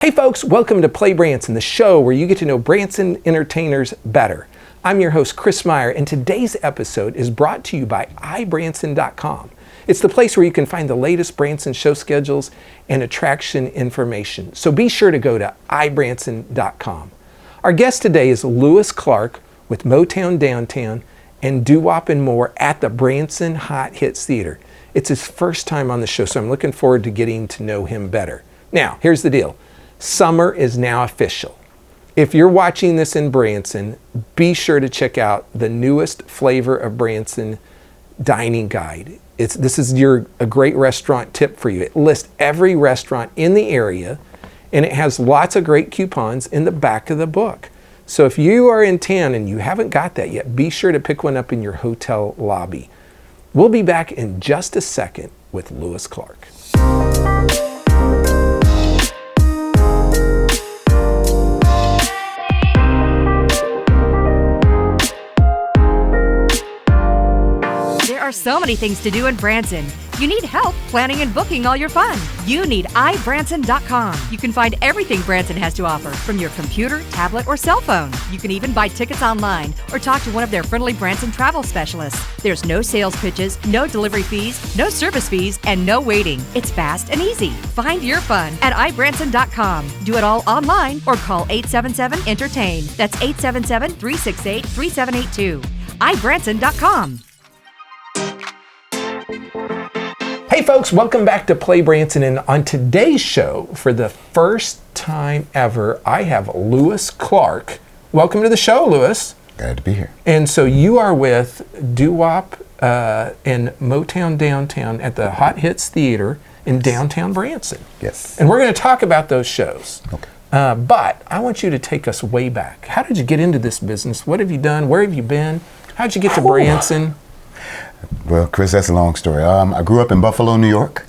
Hey folks, welcome to PlayBranson, the show where you get to know Branson entertainers better. I'm your host, Chris Meyer, and today's episode is brought to you by iBranson.com. It's the place where you can find the latest Branson show schedules and attraction information. So be sure to go to iBranson.com. Our guest today is Lewis Clark with Motown Downtown and Doo-Wop and more at the Branson Hot Hits Theater. It's his first time on the show, so I'm looking forward to getting to know him better. Now, here's the deal. Summer is now official. If you're watching this in Branson, be sure to check out the newest Flavor of Branson dining guide. This is a great restaurant tip for you. It lists every restaurant in the area, and it has lots of great coupons in the back of the book. So if you are in town and you haven't got that yet, be sure to pick one up in your hotel lobby. We'll be back in just a second with Lewis Clark. So many things to do in Branson. You need help planning and booking all your fun. You need iBranson.com. You can find everything Branson has to offer from your computer, tablet, or cell phone. You can even buy tickets online or talk to one of their friendly Branson travel specialists. There's no sales pitches, no delivery fees, no service fees, and no waiting. It's fast and easy. Find your fun at iBranson.com. Do it all online or call 877-ENTERTAIN. That's 877-368-3782. iBranson.com. Hey folks, welcome back to PlayBranson, and on today's show, for the first time ever, I have Lewis Clark. Welcome to the show, Lewis. Glad to be here. And so you are with Doo-Wop and Motown Downtown at the Hot Hits Theater in downtown Branson. Yes. And we're going to talk about those shows. Okay. But I want you to take us way back. How did you get into this business? What have you done? Where have you been? How did you get to Branson? Well, Chris, that's a long story. I grew up in Buffalo, New York,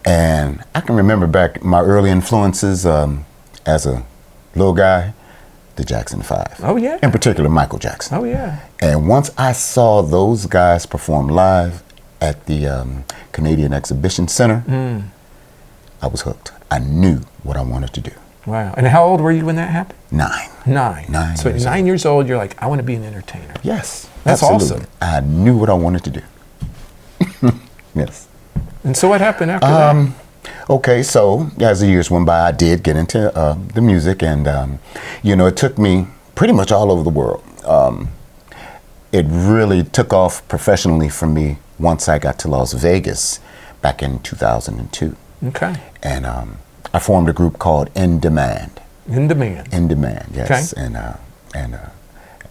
and I can remember back my early influences as a little guy, the Jackson 5. Oh, yeah. In particular, Michael Jackson. Oh, yeah. And once I saw those guys perform live at the Canadian Exhibition Center, I was hooked. I knew what I wanted to do. Wow. And how old were you when that happened? 9. 9. So at 9 years old, you're like, I want to be an entertainer. Yes. That's absolutely. awesome. I knew what I wanted to do. Yes. And so what happened after that? Okay, so as the years went by, I did get into the music, and it took me pretty much all over the world. It really took off professionally for me once I got to Las Vegas back in 2002. Okay. And I formed a group called In Demand. In Demand. In Demand, yes. Okay. And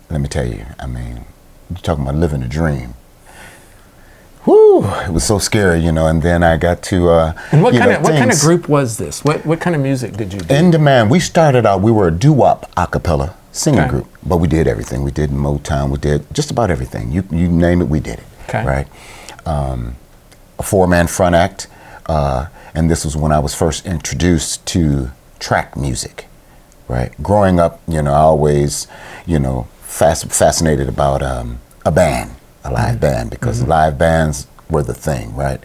let me tell you, I mean, you're talking about living a dream. Whew, it was so scary, and then I got to And what kind of group was this? What kind of music did you do? In Demand, we started out, we were a doo-wop a cappella singing group, but we did everything. We did Motown, we did just about everything. You name it, we did it. Okay. Right? A 4-man front act, and this was when I was first introduced to track music. Right? Growing up, I always, fascinated about a band, a live band, because live bands were the thing, right?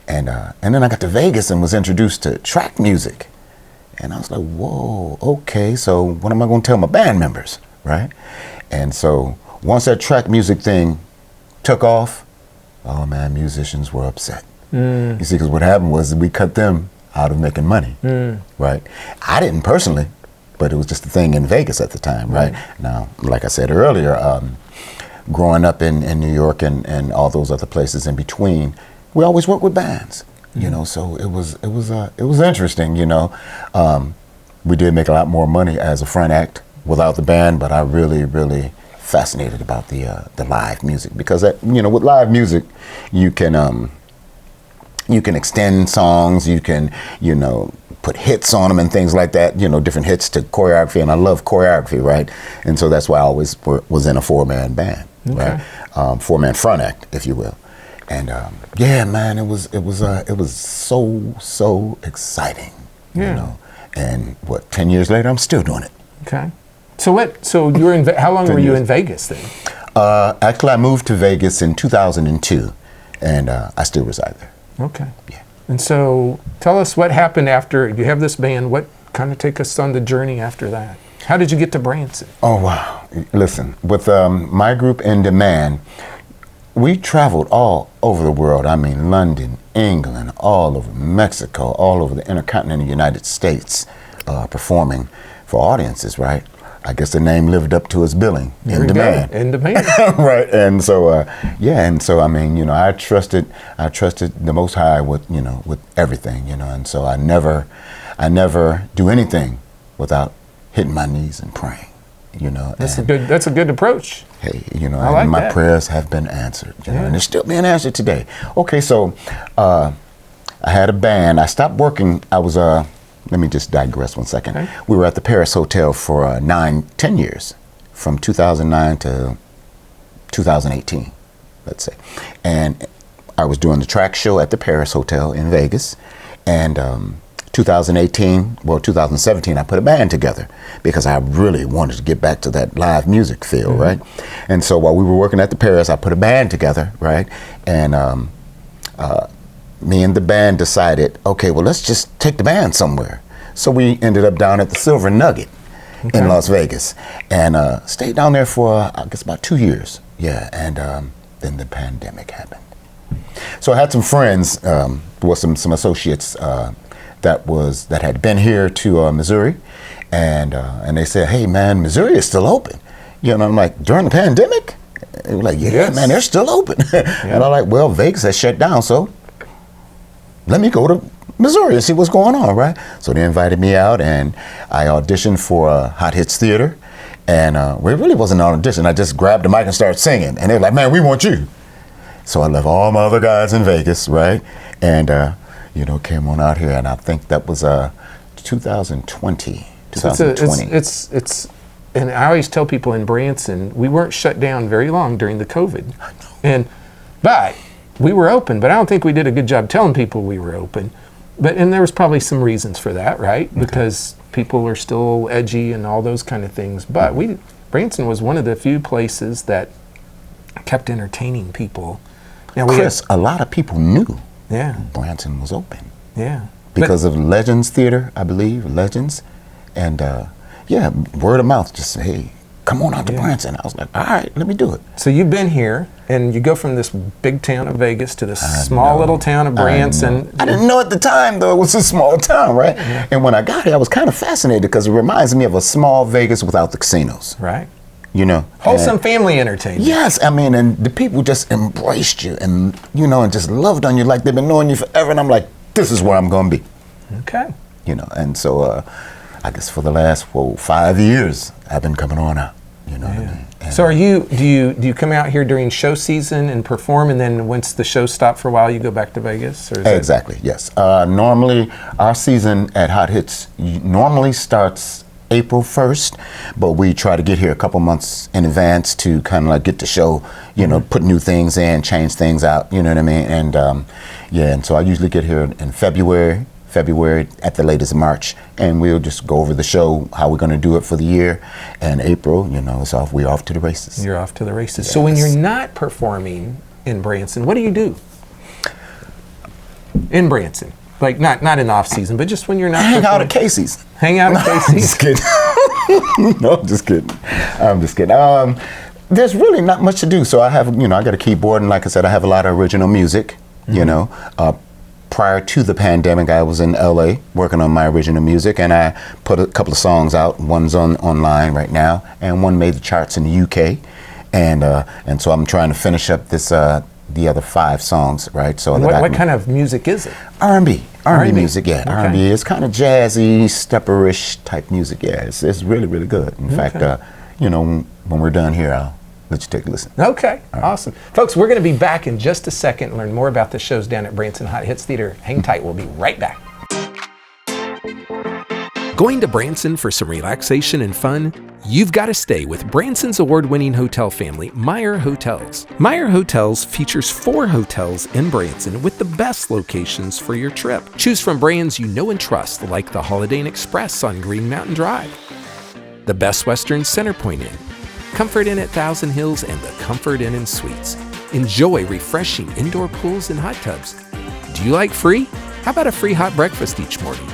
And then I got to Vegas and was introduced to track music. And I was like, whoa, okay, so what am I going to tell my band members, right? And so once that track music thing took off, oh man, musicians were upset. You see, because what happened was we cut them out of making money, right? I didn't personally, but it was just a thing in Vegas at the time, right? Now, like I said earlier, growing up in New York and all those other places in between, we always worked with bands, so it was interesting, we did make a lot more money as a front act without the band, but I really fascinated about the live music, because with live music, you can extend songs, you can, put hits on them and things like that, different hits to choreography, and I love choreography, right? And so that's why I always was in a 4-man band, right? 4-man front act, if you will. And yeah, man, it was so exciting, And 10 years later, I'm still doing it. Okay. So you were how long were you in Vegas then? Actually, I moved to Vegas in 2002, and I still reside there. Okay. Yeah. And so tell us what happened after you have this band. What kind of take us on the journey after that. How did you get to Branson? Oh, wow. Listen, with my group In Demand, we traveled all over the world. I mean, London, England, all over Mexico, all over the intercontinental United States, performing for audiences, right? I guess the name lived up to its billing. In Demand. In Demand. Right. And so, I mean, I trusted the Most High with, with everything, and so I never do anything without hitting my knees and praying, That's a good approach. Hey, my prayers have been answered, and they're still being answered today. Okay, so I had a band. I stopped working. I was let me just digress 1 second. Okay. We were at the Paris Hotel for 10 years, from 2009 to 2018, let's say. And I was doing the track show at the Paris Hotel in Vegas. And 2017, I put a band together because I really wanted to get back to that live music feel, right? And so while we were working at the Paris, I put a band together, right? And me and the band decided, okay, well, let's just take the band somewhere. So we ended up down at the Silver Nugget in Las Vegas and stayed down there for, I guess, about 2 years. Yeah, and then the pandemic happened. So I had some friends, some associates that had been here to Missouri, and they said, hey, man, Missouri is still open. And I'm like, during the pandemic? They were like, yeah, man, they're still open. And I'm like, well, Vegas has shut down, so let me go to Missouri and see what's going on, right? So they invited me out, and I auditioned for Hot Hits Theater. And it really wasn't an audition. I just grabbed the mic and started singing. And they were like, man, we want you. So I left all my other guys in Vegas, right? And, came on out here. And I think that was 2020. And I always tell people in Branson, we weren't shut down very long during the COVID. But we were open, but I don't think we did a good job telling people we were open. And there was probably some reasons for that, right? Okay. Because people were still edgy and all those kind of things. But Branson was one of the few places that kept entertaining people. Now, Chris, a lot of people knew Branson was open. Yeah. Because of Legends Theater, I believe, Legends. And word of mouth, just say, hey, come on out to Branson. I was like, all right, let me do it. So you've been here, and you go from this big town of Vegas to this small little town of Branson. I didn't know at the time, though, it was a small town, right? Yeah. And when I got here, I was kind of fascinated because it reminds me of a small Vegas without the casinos. Right. Wholesome family entertainment. Yes, I mean, and the people just embraced you and, and just loved on you like they've been knowing you forever. And I'm like, this is where I'm going to be. Okay. And so I guess for the last 5 years, I've been coming on out. You know what I mean? And so do you come out here during show season and perform, and then once the show stops for a while, you go back to Vegas? Or exactly, yes. Normally, our season at Hot Hits normally starts April 1st, but we try to get here a couple months in advance to kind of like get the show, put new things in, change things out, you know what I mean? And and so I usually get here in February at the latest March, and we'll just go over the show, how we're going to do it for the year. And April, we're off to the races. You're off to the races. Yes. So when you're not performing in Branson, what do you do in Branson? Like not in the off season, but just when you're not hang out at Casey's. Hang out at Casey's. I'm just kidding. No, I'm just kidding. There's really not much to do. So I have, I got a keyboard, and like I said, I have a lot of original music. Prior to the pandemic, I was in LA working on my original music, and I put a couple of songs out. One's online right now, and one made the charts in the UK. And so I'm trying to finish up this the other 5 songs, right? So what kind of music is it? R&B music, yeah. Okay. R&B is kind of jazzy, stepperish type music, yeah. It's really, really good. In fact, when we're done here, I'll let you take a listen. Okay, awesome. Folks, we're going to be back in just a second and learn more about the shows down at Branson Hot Hits Theater. Hang tight, we'll be right back. Going to Branson for some relaxation and fun? You've got to stay with Branson's award-winning hotel family, Meyer Hotels. Meyer Hotels features 4 hotels in Branson with the best locations for your trip. Choose from brands you know and trust, like the Holiday Inn Express on Green Mountain Drive, the Best Western Centerpoint Inn, Comfort Inn at Thousand Hills, and the Comfort Inn and Suites. Enjoy refreshing indoor pools and hot tubs. Do you like free? How about a free hot breakfast each morning?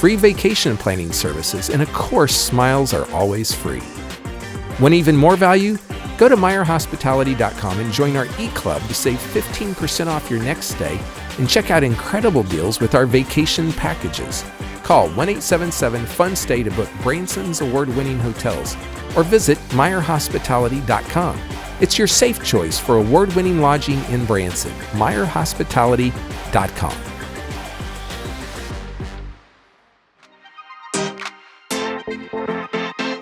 free vacation planning services, and of course, smiles are always free. Want even more value? Go to MeyerHospitality.com and join our e-club to save 15% off your next stay and check out incredible deals with our vacation packages. Call 1-877-FUN-STAY to book Branson's award-winning hotels or visit MeyerHospitality.com. It's your safe choice for award-winning lodging in Branson. MeyerHospitality.com.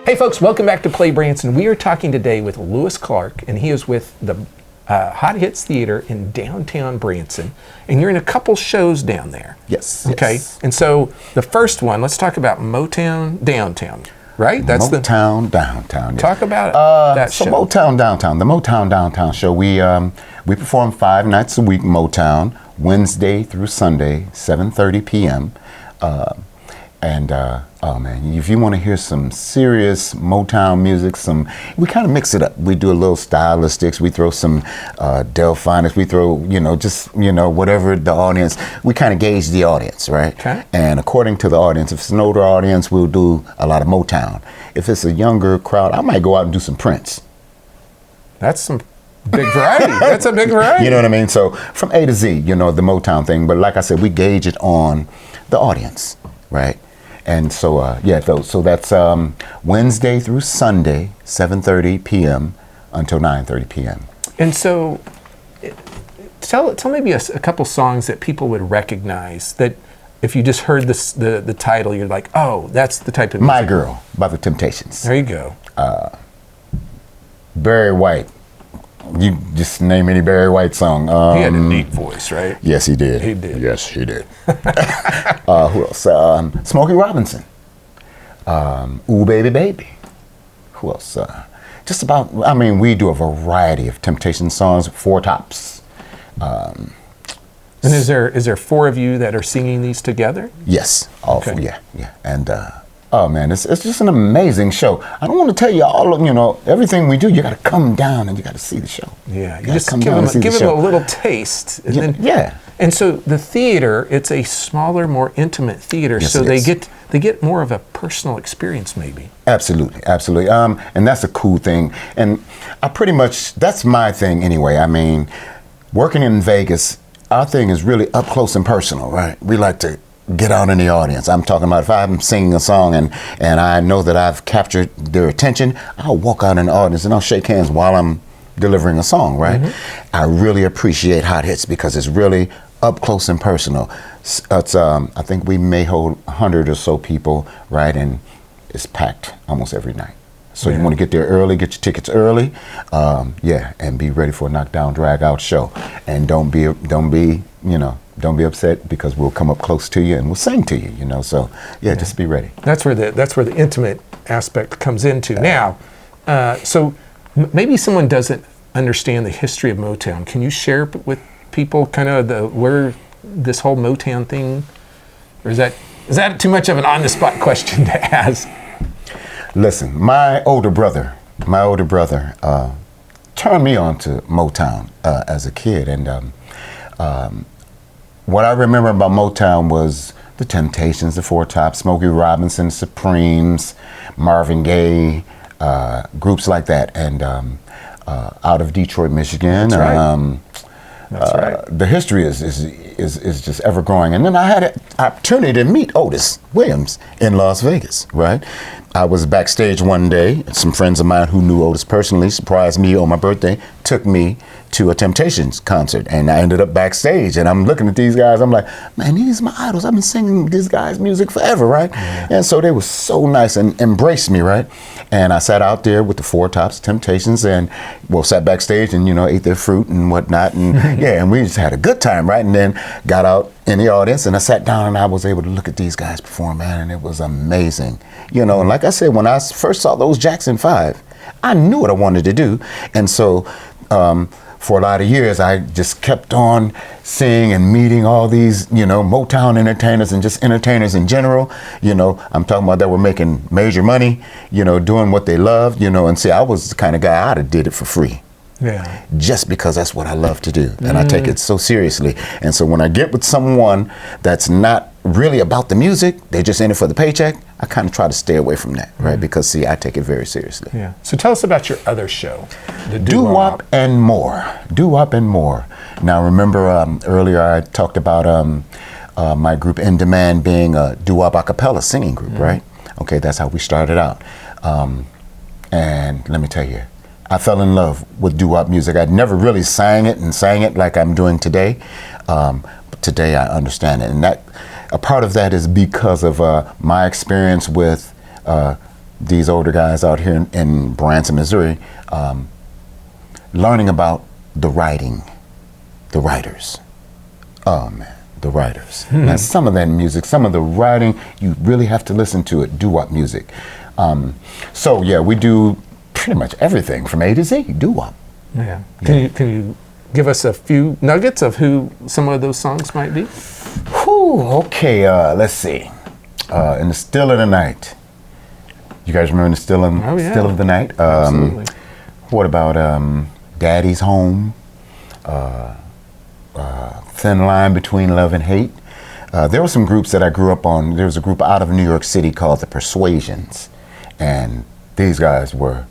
Hey folks, welcome back to PlayBranson. We are talking today with Lewis Clark, and he is with the Hot Hits Theater in downtown Branson, and you're in a couple shows down there. Yes. Okay, yes. And so the first one, let's talk about Motown Downtown, right? That's Motown Downtown. Yes. Talk about that show. So Motown Downtown, the Motown Downtown show, we perform 5 nights a week Motown, Wednesday through Sunday, 7:30 p.m. Oh man, if you want to hear some serious Motown music, we kind of mix it up. We do a little stylistics. We throw some Delphonics. We throw, whatever the audience. We kind of gauge the audience, right? Okay. And according to the audience, if it's an older audience, we'll do a lot of Motown. If it's a younger crowd, I might go out and do some Prince. That's some big variety. That's a big variety. You know what I mean? So from A to Z, the Motown thing. But like I said, we gauge it on the audience, right? And so, so that's Wednesday through Sunday, 7:30 p.m. until 9:30 p.m. And so, tell maybe a couple songs that people would recognize that if you just heard the title, you're like, oh, that's the type of music. My Girl by the Temptations. There you go. Barry White. You just name any Barry White song. He had a neat voice, right? Yes, he did. He did. Yes, he did. Who else? Smokey Robinson. Ooh, Baby, Baby. Who else? We do a variety of Temptation songs, 4 Tops. And is there 4 of you that are singing these together? Yes. All 4, yeah. And oh man, it's just an amazing show. I don't want to tell you all, everything we do. You got to come down and you got to see the show. Yeah, you just give them a little taste, and yeah. And so the theater, it's a smaller, more intimate theater, yes, so they get more of a personal experience, maybe. Absolutely. And that's a cool thing. And that's my thing anyway. I mean, working in Vegas, our thing is really up close and personal, right? We like to get out in the audience. I'm talking about if I'm singing a song and I know that I've captured their attention, I'll walk out in the audience and I'll shake hands while I'm delivering a song, right? Mm-hmm. I really appreciate Hot Hits because it's really up close and personal. It's I think we may hold 100 or so people, right? And it's packed almost every night. So you want to get there early, get your tickets early, and be ready for a knockdown, drag out show. And don't be upset because we'll come up close to you and we'll sing to you, So just be ready. That's where the intimate aspect comes into. Now, so maybe someone doesn't understand the history of Motown. Can you share with people kind of where this whole Motown thing, or is that too much of an on-the-spot question to ask? Listen, my older brother turned me on to Motown as a kid, and what I remember about Motown was the Temptations, the 4 Tops, Smokey Robinson, Supremes, Marvin Gaye, groups like that, and out of Detroit, Michigan. That's right. That's right. The history is just ever growing. And then I had an opportunity to meet Otis Williams in Las Vegas, right? I was backstage one day. Some friends of mine who knew Otis personally surprised me on my birthday, took me to a Temptations concert, and I ended up backstage. And I'm looking at these guys. I'm like, man, these are my idols. I've been singing this guy's music forever, right? Yeah. And so they were so nice and embraced me, right? And I sat out there with the 4 Tops, Temptations, and sat backstage and ate their fruit and whatnot, and and we just had a good time, right? And then got out in the audience, and I sat down and I was able to look at these guys perform, man, and it was amazing, And like I said, when I first saw those Jackson 5, I knew what I wanted to do, and so for a lot of years, I just kept on seeing and meeting all these, Motown entertainers and just entertainers in general. I'm talking about that were making major money, doing what they loved, and see, I was the kind of guy I'd have did it for free. Yeah. Just because that's what I love to do. And I take it so seriously. And so when I get with someone that's not really about the music, they're just in it for the paycheck, I kind of try to stay away from that, right? Because, see, I take it very seriously. Yeah. So tell us about your other show, the Doo-Wop and More. Doo-Wop and More. Now, remember earlier I talked about my group In Demand being a doo-wop a cappella singing group, right? Okay, that's how we started out. And let me tell you, I fell in love with doo-wop music. I'd never really sang it like I'm doing today. But today I understand it. And that a part of that is because of my experience with these older guys out here in Branson, Missouri, learning about the writers. Oh man, the writers. Now some of that music, some of the writing, you really have to listen to it, doo-wop music. So yeah, we do pretty much everything from A to Z, doo-wop. Yeah. Can you give us a few nuggets of who some of those songs might be? Whew, okay, let's see. In the Still of the Night. You guys remember the Still of the Night? Absolutely. What about Daddy's Home? Thin Line Between Love and Hate. There were some groups that I grew up on. There was a group out of New York City called the Persuasions. And these guys were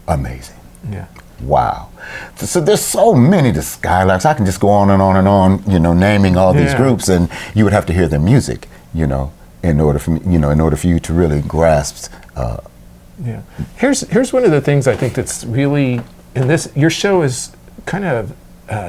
amazing. Yeah. Wow. So there's so many, the Skylarks. I can just go on and on and on, naming all these groups, and you would have to hear their music, in order for you to really grasp. Yeah. Here's one of the things I think that's really in this. Your show is kind of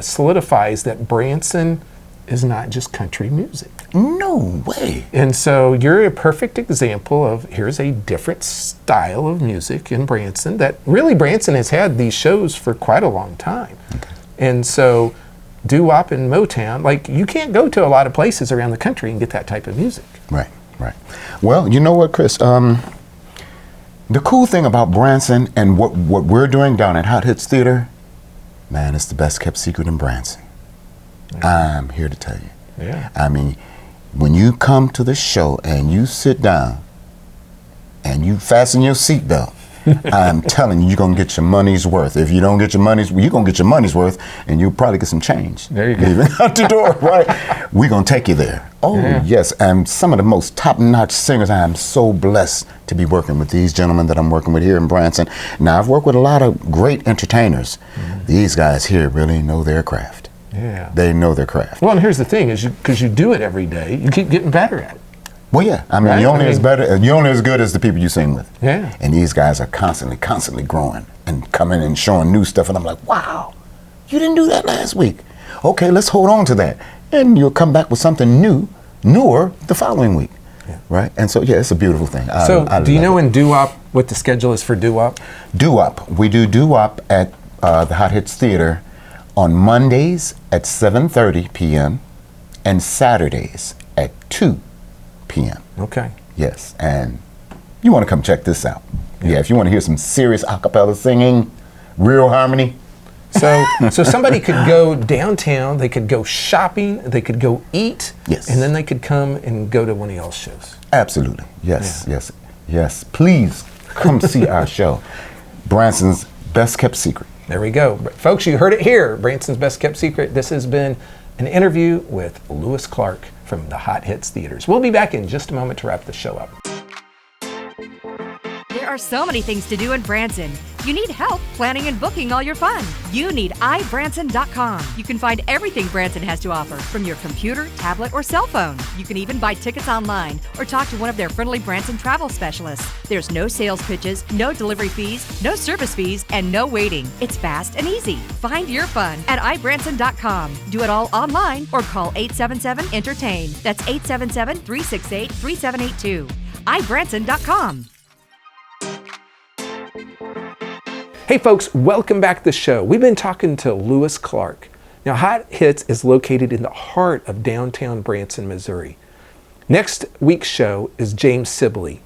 solidifies that Branson is not just country music. No way. And so you're a perfect example of here's a different style of music in Branson that really Branson has had these shows for quite a long time. Okay. And so doo-wop and Motown, like you can't go to a lot of places around the country and get that type of music. Right. Well, you know what, Chris? The cool thing about Branson and what we're doing down at Hot Hits Theater, man, it's the best kept secret in Branson. Yeah. I'm here to tell you. Yeah. I mean, when you come to the show and you sit down and you fasten your seatbelt, I'm telling you, you're going to get your money's worth. If you don't get your money's, you're going to get your money's worth, and you'll probably get some change. There you go. Leaving out the door, right? We're going to take you there. Oh, yes. And some of the most top-notch singers. I am so blessed to be working with these gentlemen that I'm working with here in Branson. Now, I've worked with a lot of great entertainers. These guys here really know their craft. Yeah. They know their craft. Well, and here's the thing is because you do it every day, you keep getting better at it. Well, yeah. I mean, right? you're only as good as the people you sing with. Yeah. And these guys are constantly growing and coming and showing new stuff. And I'm like, wow, you didn't do that last week. Okay, let's hold on to that. And you'll come back with something newer the following week. Yeah. Right? And so, yeah, it's a beautiful thing. So, do you know in doo-wop what the schedule is for doo-wop? Doo-wop. We do doo-wop at the Hot Hits Theater on Mondays at 7:30 p.m. and Saturdays at 2 p.m. Okay. Yes, and you want to come check this out. Yeah, if you want to hear some serious a cappella singing, real harmony. So somebody could go downtown, they could go shopping, they could go eat, yes, and then they could come and go to one of y'all's shows. Absolutely. Yes. Please come see our show. Branson's best kept secret. There we go. Folks, you heard it here. Branson's best kept secret. This has been an interview with Lewis Clark from the Hot Hits Theaters. We'll be back in just a moment to wrap the show up. There are so many things to do in Branson. You need help planning and booking all your fun. You need iBranson.com. You can find everything Branson has to offer from your computer, tablet, or cell phone. You can even buy tickets online or talk to one of their friendly Branson travel specialists. There's no sales pitches, no delivery fees, no service fees, and no waiting. It's fast and easy. Find your fun at iBranson.com. Do it all online or call 877-ENTERTAIN. That's 877-368-3782. iBranson.com. Hey folks, welcome back to the show. We've been talking to Lewis Clark. Now, Hot Hits is located in the heart of downtown Branson, Missouri. Next week's show is James Sibley.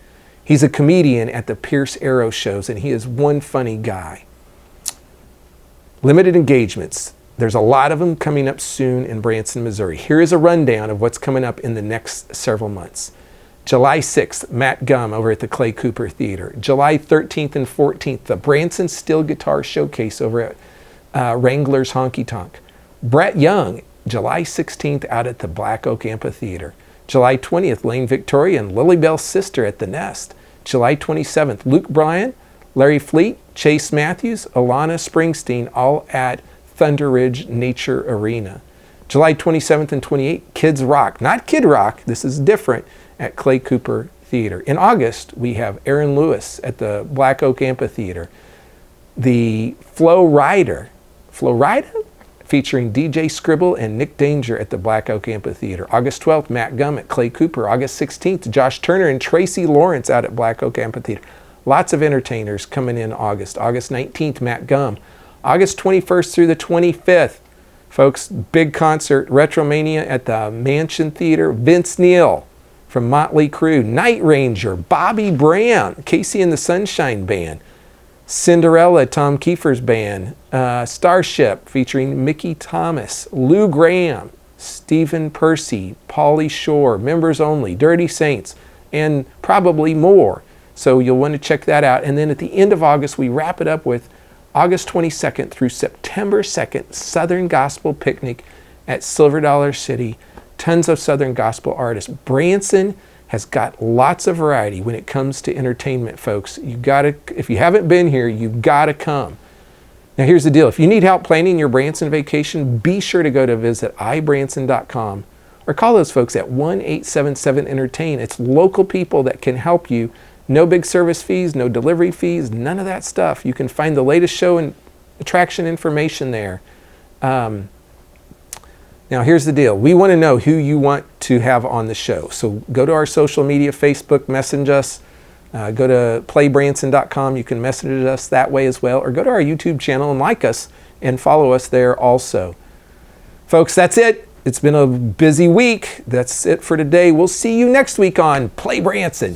He's a comedian at the Pierce Arrow shows, and he is one funny guy. Limited engagements. There's a lot of them coming up soon in Branson, Missouri. Here is a rundown of what's coming up in the next several months. July 6th, Matt Gumm over at the Clay Cooper Theater. July 13th and 14th, the Branson Steel Guitar Showcase over at Wrangler's Honky Tonk. Brett Young, July 16th out at the Black Oak Amphitheater. July 20th, Lane Victoria and Lily Bell's sister at the Nest. July 27th, Luke Bryan, Larry Fleet, Chase Matthews, Alana Springsteen, all at Thunder Ridge Nature Arena. July 27th and 28th, Kids Rock. Not Kid Rock, this is different, at Clay Cooper Theater. In August, we have Aaron Lewis at the Black Oak Amphitheater. The Flow Rider, featuring DJ Scribble and Nick Danger at the Black Oak Amphitheater. August 12th, Matt Gumm at Clay Cooper. August 16th, Josh Turner and Tracy Lawrence out at Black Oak Amphitheater. Lots of entertainers coming in August. August 19th, Matt Gumm. August 21st through the 25th, folks, big concert, Retromania at the Mansion Theater. Vince Neil from Motley Crue, Night Ranger, Bobby Brown, Casey and the Sunshine Band, Cinderella, Tom Kiefer's band, Starship featuring Mickey Thomas, Lou Graham, Stephen Percy, Pauly Shore, Members Only, Dirty Saints, and probably more. So you'll want to check that out. And then at the end of August, we wrap it up with August 22nd through September 2nd, Southern Gospel Picnic at Silver Dollar City. Tons of Southern Gospel artists. Branson has got lots of variety when it comes to entertainment, folks. You gotta, if you haven't been here, you've got to come. Now here's the deal. If you need help planning your Branson vacation, be sure to go to visit ibranson.com or call those folks at 1-877-ENTERTAIN. It's local people that can help you. No big service fees, no delivery fees, none of that stuff. You can find the latest show and attraction information there. Now here's the deal. We want to know who you want to have on the show. So go to our social media, Facebook, message us. Go to PlayBranson.com. You can message us that way as well. Or go to our YouTube channel and like us and follow us there also. Folks, that's it. It's been a busy week. That's it for today. We'll see you next week on Play Branson.